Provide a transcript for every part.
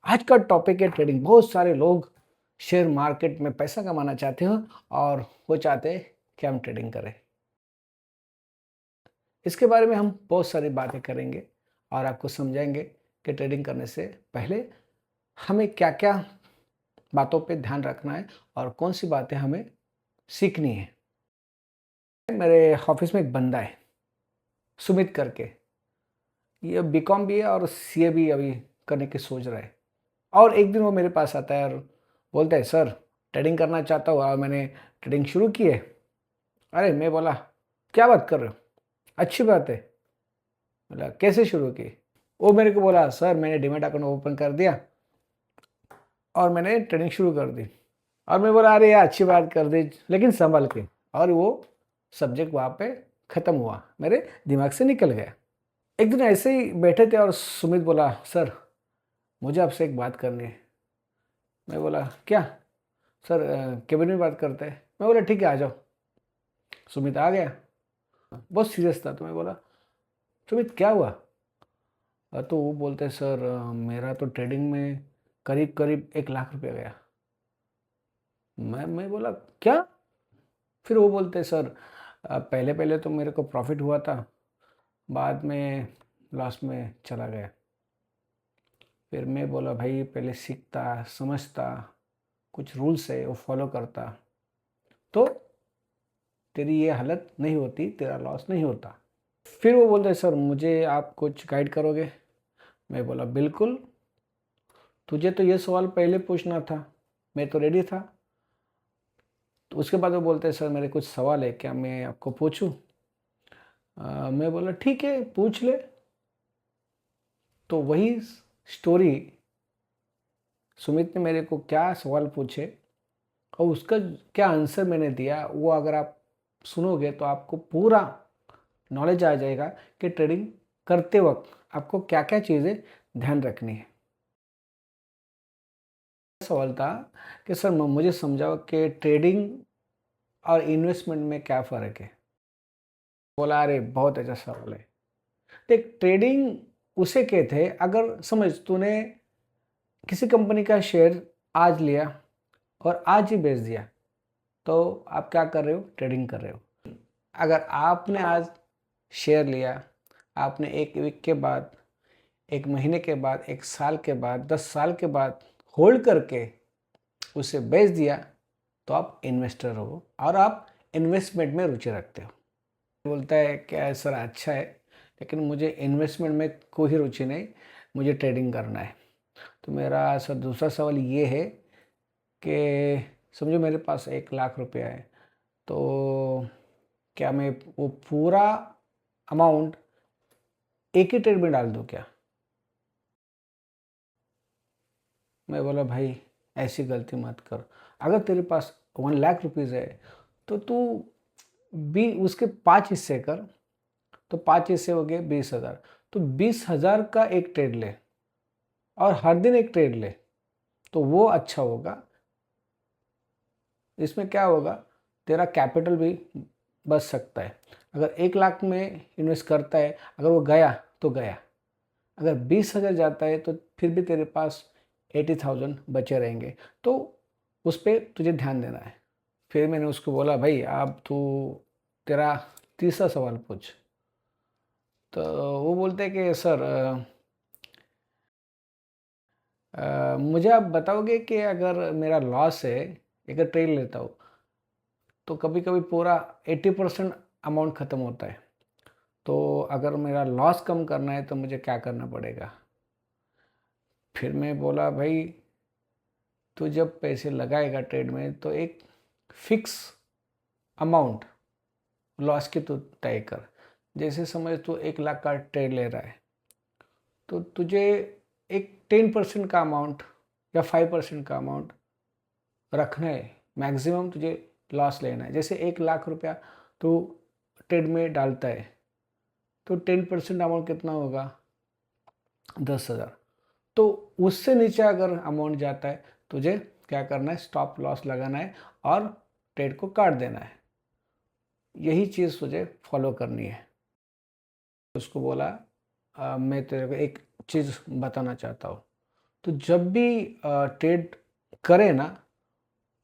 आज का टॉपिक है ट्रेडिंग। बहुत सारे लोग शेयर मार्केट में पैसा कमाना चाहते हो और वो चाहते हैं कि हम ट्रेडिंग करें। इसके बारे में हम बहुत सारी बातें करेंगे और आपको समझाएंगे कि ट्रेडिंग करने से पहले हमें क्या क्या बातों पे ध्यान रखना है और कौन सी बातें हमें सीखनी है। मेरे ऑफिस में एक बंदा है, सुमित करके। ये बीकॉम भी है और सीए भी अभी करने की सोच रहा है। और एक दिन वो मेरे पास आता है और बोलता है, सर ट्रेडिंग करना चाहता हूँ और मैंने ट्रेडिंग शुरू की है। अरे मैं बोला, क्या बात कर रहे हो, अच्छी बात है। बोला कैसे शुरू की। वो मेरे को बोला, सर मैंने डीमैट अकाउंट ओपन कर दिया और मैंने ट्रेडिंग शुरू कर दी। और मैं बोला, अरे यार अच्छी बात कर दी, लेकिन संभल के। और वो सब्जेक्ट वहाँ पे ख़त्म हुआ, मेरे दिमाग से निकल गया। एक दिन ऐसे ही बैठे थे और सुमित बोला, सर मुझे आपसे एक बात करनी है। मैं बोला क्या। सर केबिन में बात करते हैं। मैं बोला ठीक है, आ जाओ। सुमित आ गया, बहुत सीरियस था। तो मैं बोला, सुमित क्या हुआ। तो वो बोलते हैं, सर मेरा तो ट्रेडिंग में करीब करीब 1 लाख रुपया गया। मैं बोला क्या। फिर वो बोलते हैं, सर पहले पहले तो मेरे को प्रॉफिट हुआ था, बाद में लॉस में चला गया। फिर मैं बोला, भाई पहले सीखता समझता, कुछ रूल्स है वो फॉलो करता तो तेरी ये हालत नहीं होती, तेरा लॉस नहीं होता। फिर वो बोलते, सर मुझे आप कुछ गाइड करोगे। मैं बोला बिल्कुल, तुझे तो ये सवाल पहले पूछना था, मैं तो रेडी था। तो उसके बाद वो बोलते हैं, सर मेरे कुछ सवाल है, क्या मैं आपको पूछूं। मैं बोला ठीक है, पूछ ले। तो वही स्टोरी, सुमित ने मेरे को क्या सवाल पूछे और उसका क्या आंसर मैंने दिया, वो अगर आप सुनोगे तो आपको पूरा नॉलेज आ जाएगा कि ट्रेडिंग करते वक्त आपको क्या क्या चीज़ें ध्यान रखनी है। सवाल था कि सर मुझे समझाओ कि ट्रेडिंग और इन्वेस्टमेंट में क्या फ़र्क है। बोला, अरे बहुत अच्छा सवाल है। देख, ट्रेडिंग उसे कहते हैं, अगर समझ तूने किसी कंपनी का शेयर आज लिया और आज ही बेच दिया, तो आप क्या कर रहे हो, ट्रेडिंग कर रहे हो। अगर आपने आज शेयर लिया, आपने 1 वीक के बाद, 1 महीने के बाद, 1 साल के बाद, 10 साल के बाद होल्ड करके उसे बेच दिया, तो आप इन्वेस्टर हो और आप इन्वेस्टमेंट में रुचि रखते हो। बोलता है क्या सर, अच्छा है, लेकिन मुझे इन्वेस्टमेंट में कोई रुचि नहीं, मुझे ट्रेडिंग करना है। तो मेरा सर दूसरा सवाल ये है कि समझो मेरे पास 1 लाख रुपया है, तो क्या मैं वो पूरा अमाउंट एक ही ट्रेड में डाल दूँ क्या। मैं बोला, भाई ऐसी गलती मत कर। अगर तेरे पास 1 लाख रुपीज़ है तो तू भी उसके 5 हिस्से कर, तो 5 हिस्से हो गए 20,000। तो 20,000 का एक ट्रेड ले और हर दिन एक ट्रेड ले, तो वो अच्छा होगा। इसमें क्या होगा, तेरा कैपिटल भी बच सकता है। अगर 1 लाख में इन्वेस्ट करता है, अगर वो गया तो गया, अगर 20,000 जाता है तो फिर भी तेरे पास 80,000 बचे रहेंगे। तो उस पर तुझे ध्यान देना है। फिर मैंने उसको बोला, भाई आप तू तेरा तीसरा सवाल पूछ। तो वो बोलते हैं कि सर मुझे आप बताओगे कि अगर मेरा लॉस है, अगर ट्रेड लेता हूँ, तो कभी कभी पूरा 80% अमाउंट ख़त्म होता है, तो अगर मेरा लॉस कम करना है तो मुझे क्या करना पड़ेगा। फिर मैं बोला, भाई तो जब पैसे लगाएगा ट्रेड में तो एक फिक्स अमाउंट लॉस की तो तय कर। जैसे समझ तो 1 लाख का ट्रेड ले रहा है, तो तुझे एक 10% का अमाउंट या 5% का अमाउंट रखना है। मैक्सिमम तुझे लॉस लेना है। जैसे 1 लाख रुपया तो ट्रेड में डालता है, तो 10% अमाउंट कितना होगा, 10,000। तो उससे नीचे अगर अमाउंट जाता है, तुझे क्या करना है, स्टॉप लॉस लगाना है और ट्रेड को काट देना है। यही चीज़ तुझे फॉलो करनी है। उसको बोला, मैं तेरे को एक चीज़ बताना चाहता हूँ। तो जब भी ट्रेड करे ना,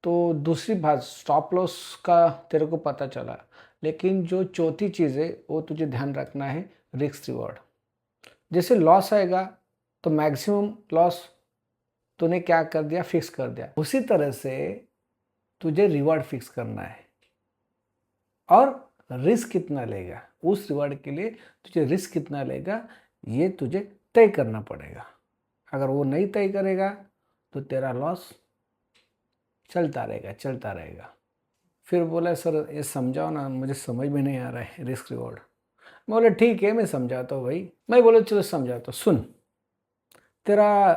तो दूसरी बात स्टॉप लॉस का तेरे को पता चला, लेकिन जो चौथी चीज़ है वो तुझे ध्यान रखना है, रिस्क रिवॉर्ड। जैसे लॉस आएगा तो मैक्सिमम लॉस तूने क्या कर दिया, फिक्स कर दिया। उसी तरह से तुझे रिवॉर्ड फिक्स करना है और रिस्क कितना लेगा, उस रिवॉर्ड के लिए तुझे रिस्क कितना लेगा ये तुझे तय करना पड़ेगा। अगर वो नहीं तय करेगा तो तेरा लॉस चलता रहेगा चलता रहेगा। फिर बोला सर ये समझाओ ना, मुझे समझ में नहीं आ रहा है रिस्क रिवॉर्ड। मैं बोला ठीक है मैं समझाता हूँ भाई। मैं बोला चलो समझाता हूँ, सुन तेरा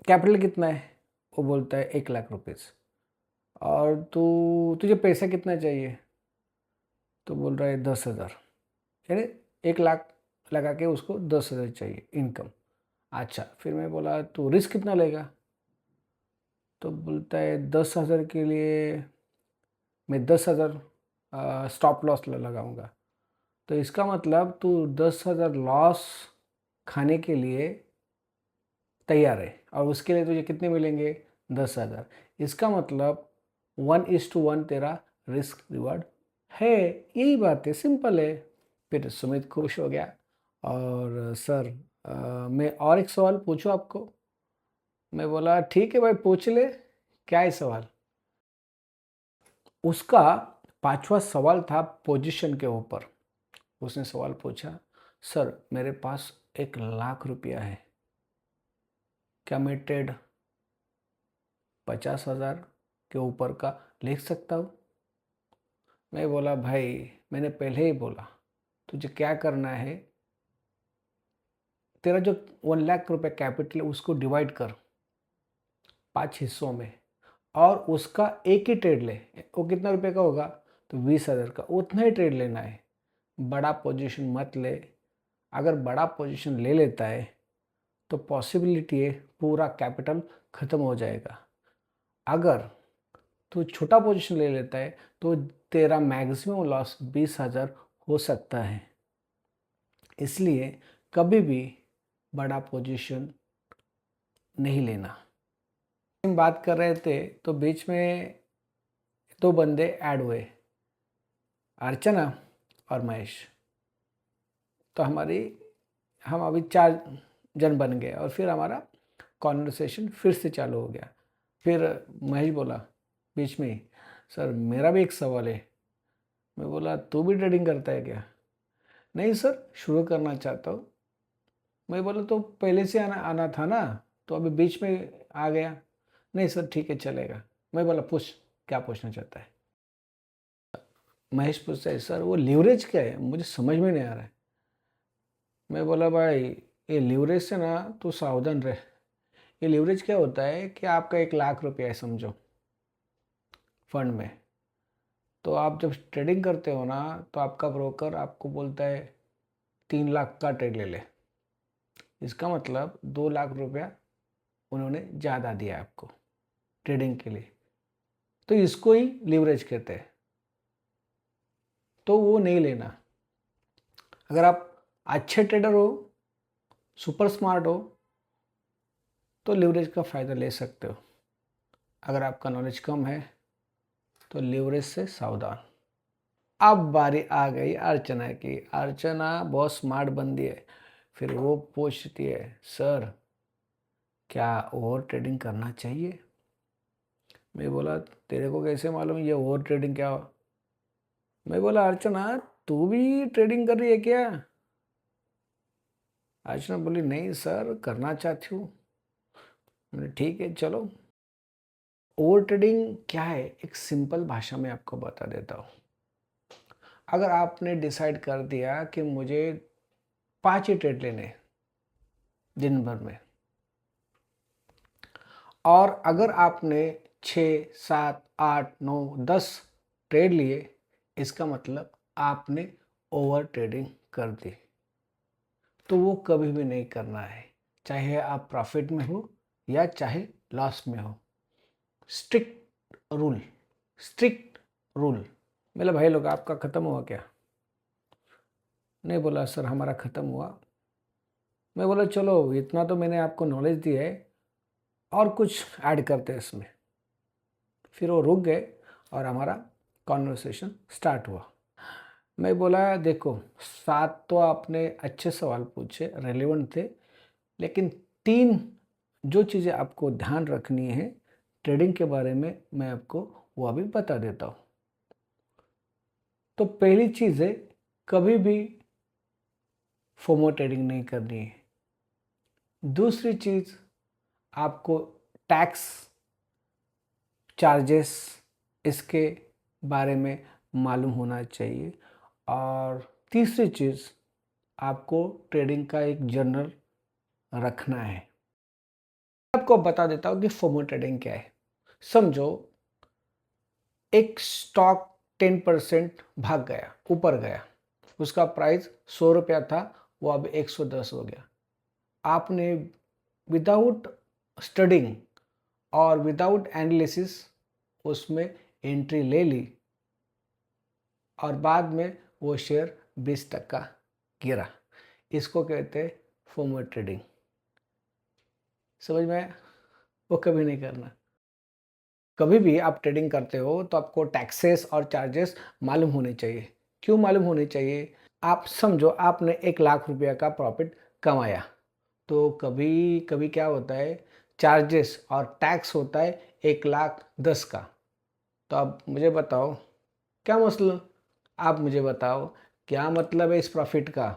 कैपिटल कितना है। वो बोलता है 1 लाख रुपीज़। और तुझे पैसा कितना चाहिए, तो बोल रहा है 10,000। यानी 1 लाख लगा के उसको 10,000 चाहिए इनकम। अच्छा फिर मैं बोला तू रिस्क कितना लेगा, तो बोलता है 10,000 के लिए मैं 10,000 स्टॉप लॉस लगाऊंगा। तो इसका मतलब तू 10,000 लॉस खाने के लिए तैयार है, और उसके लिए तुझे कितने मिलेंगे, 10,000। इसका मतलब 1:1 तेरा रिस्क रिवॉर्ड है। यही बात है, सिंपल है। फिर सुमित खुश हो गया और सर मैं और एक सवाल पूछूं आपको। मैं बोला ठीक है भाई पूछ ले, क्या है सवाल। उसका पांचवा सवाल था पोजीशन के ऊपर। उसने सवाल पूछा, सर मेरे पास 1 लाख रुपया है, क्या मैं ट्रेड 50,000 के ऊपर का लिख सकता हूँ। मैं बोला भाई मैंने पहले ही बोला तुझे क्या करना है, तेरा जो 1 लाख रुपया कैपिटल है उसको डिवाइड कर 5 हिस्सों में, और उसका एक ही ट्रेड ले। वो कितना रुपए का होगा, तो 20,000 का, उतना ही ट्रेड लेना है। बड़ा पोजीशन मत ले। अगर बड़ा पोजीशन ले लेता है तो पॉसिबिलिटी है पूरा कैपिटल ख़त्म हो जाएगा। अगर तू छोटा पोजीशन ले लेता है तो तेरा मैक्सिमम लॉस 20,000 हो सकता है। इसलिए कभी भी बड़ा पोजीशन नहीं लेना। हम बात कर रहे थे तो बीच में 2 बंदे ऐड हुए, अर्चना और महेश। तो हम अभी 4 जन बन गए और फिर हमारा कॉन्वर्सेशन फिर से चालू हो गया। फिर महेश बोला बीच में ही, सर मेरा भी एक सवाल है। मैं बोला तू भी ट्रेडिंग करता है क्या। नहीं सर शुरू करना चाहता हूँ। मैं बोला तो पहले से आना आना था ना, तो अभी बीच में आ गया। नहीं सर ठीक है चलेगा। मैं बोला पूछ क्या पूछना चाहता है। महेश पूछता है सर वो लीवरेज क्या है, मुझे समझ में नहीं आ रहा है। मैं बोला भाई ये लीवरेज से ना तू सावधान रहे। ये लीवरेज क्या होता है कि आपका 1 लाख रुपया है समझो फंड में, तो आप जब ट्रेडिंग करते हो ना तो आपका ब्रोकर आपको बोलता है 3 लाख का ट्रेड ले ले। इसका मतलब 2 लाख रुपया उन्होंने ज़्यादा दिया आपको ट्रेडिंग के लिए, तो इसको ही लीवरेज कहते हैं। तो वो नहीं लेना। अगर आप अच्छे ट्रेडर हो, सुपर स्मार्ट हो, तो लीवरेज का फ़ायदा ले सकते हो। अगर आपका नॉलेज कम है तो लीवरेज से सावधान। अब बारी आ गई अर्चना की। अर्चना बहुत स्मार्ट बंदी है। फिर वो पूछती है सर क्या ओवर ट्रेडिंग करना चाहिए। मैं बोला तेरे को कैसे मालूम ये ओवर ट्रेडिंग क्या हो। मैं बोला अर्चना तू भी ट्रेडिंग कर रही है क्या। अर्चना बोली नहीं सर करना चाहती हूँ। मैंने ठीक है चलो। ओवर ट्रेडिंग क्या है एक सिंपल भाषा में आपको बता देता हूँ। अगर आपने डिसाइड कर दिया कि मुझे 5 ही ट्रेड लेने हैं दिन भर में, और अगर आपने 6, 7, 8, 9, 10 ट्रेड लिए, इसका मतलब आपने ओवर ट्रेडिंग कर दी। तो वो कभी भी नहीं करना है, चाहे आप प्रॉफिट में हो या चाहे लॉस में हो। Strict rule, strict rule. मेरा भाई लोग आपका ख़त्म हुआ क्या। नहीं बोला सर हमारा ख़त्म हुआ। मैं बोला चलो इतना तो मैंने आपको नॉलेज दी है, और कुछ ऐड करते हैं इसमें। फिर वो रुक गए और हमारा कॉन्वर्सेशन स्टार्ट हुआ। मैं बोला देखो 7 तो आपने अच्छे सवाल पूछे, रेलेवेंट थे, लेकिन 3 जो चीज़ें आपको ध्यान रखनी है ट्रेडिंग के बारे में, मैं आपको वो अभी बता देता हूँ। तो पहली चीज़ है, कभी भी फोमो ट्रेडिंग नहीं करनी है। दूसरी चीज़, आपको टैक्स चार्जेस इसके बारे में मालूम होना चाहिए। और तीसरी चीज़, आपको ट्रेडिंग का एक जर्नल रखना है। आपको बता देता हूँ कि फोमो ट्रेडिंग क्या है। समझो एक स्टॉक 10% भाग गया, ऊपर गया, उसका प्राइस 100 रुपया था, वो अब 110 हो गया। आपने विदाउट स्टडिंग और विदाउट एनालिसिस उसमें एंट्री ले ली और बाद में वो शेयर 20% गिरा। इसको कहते हैं फोमो ट्रेडिंग। समझ में आया? वो कभी नहीं करना। कभी भी आप ट्रेडिंग करते हो तो आपको टैक्सेस और चार्जेस मालूम होने चाहिए। क्यों मालूम होने चाहिए? आप समझो आपने 1 लाख रुपया का प्रॉफिट कमाया, तो कभी कभी क्या होता है, चार्जेस और टैक्स होता है 1,10,000 का। तो आप मुझे बताओ क्या मसला, आप मुझे बताओ क्या मतलब है इस प्रॉफिट का।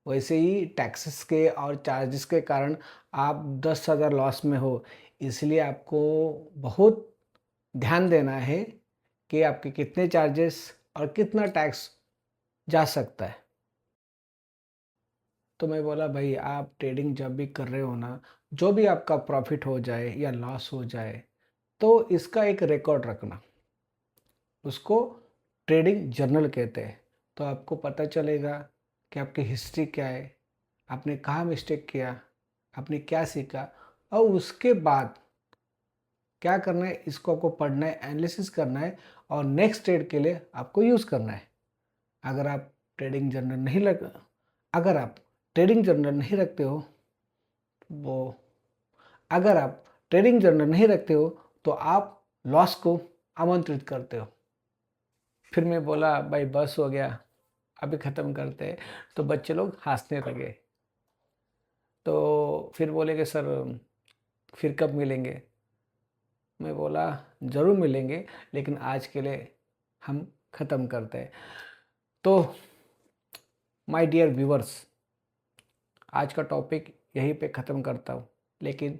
वैसे ही टैक्सेस के और चार्जेस के कारण आप 10,000 लॉस में हो। इसलिए आपको बहुत ध्यान देना है कि आपके कितने चार्जेस और कितना टैक्स जा सकता है। तो मैं बोला भाई आप ट्रेडिंग जब भी कर रहे हो ना, जो भी आपका प्रॉफिट हो जाए या लॉस हो जाए, तो इसका एक रिकॉर्ड रखना। उसको ट्रेडिंग जर्नल कहते हैं। तो आपको पता चलेगा कि आपकी हिस्ट्री क्या है, आपने कहाँ मिस्टेक किया, आपने क्या सीखा, और उसके बाद क्या करना है, इसको आपको पढ़ना है, एनालिसिस करना है और नेक्स्ट ट्रेड के लिए आपको यूज़ करना है। अगर आप ट्रेडिंग जर्नल नहीं लग अगर आप ट्रेडिंग जर्नल नहीं रखते हो वो अगर आप ट्रेडिंग जर्नल नहीं रखते हो तो आप लॉस को आमंत्रित करते हो। फिर मैं बोला भाई बस हो गया, अभी ख़त्म करते हैं। तो बच्चे लोग हंसने लगे। तो फिर बोले कि सर फिर कब मिलेंगे। मैं बोला ज़रूर मिलेंगे, लेकिन आज के लिए हम ख़त्म करते हैं। तो माय डियर व्यूअर्स, आज का टॉपिक यहीं पे ख़त्म करता हूँ, लेकिन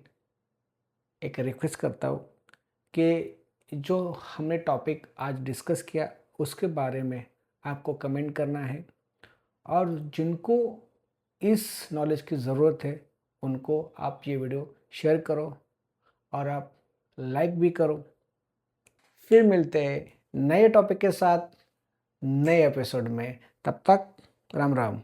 एक रिक्वेस्ट करता हूँ कि जो हमने टॉपिक आज डिस्कस किया उसके बारे में आपको कमेंट करना है, और जिनको इस नॉलेज की ज़रूरत है उनको आप ये वीडियो शेयर करो और आप लाइक भी करो। फिर मिलते हैं नए टॉपिक के साथ नए एपिसोड में। तब तक राम राम।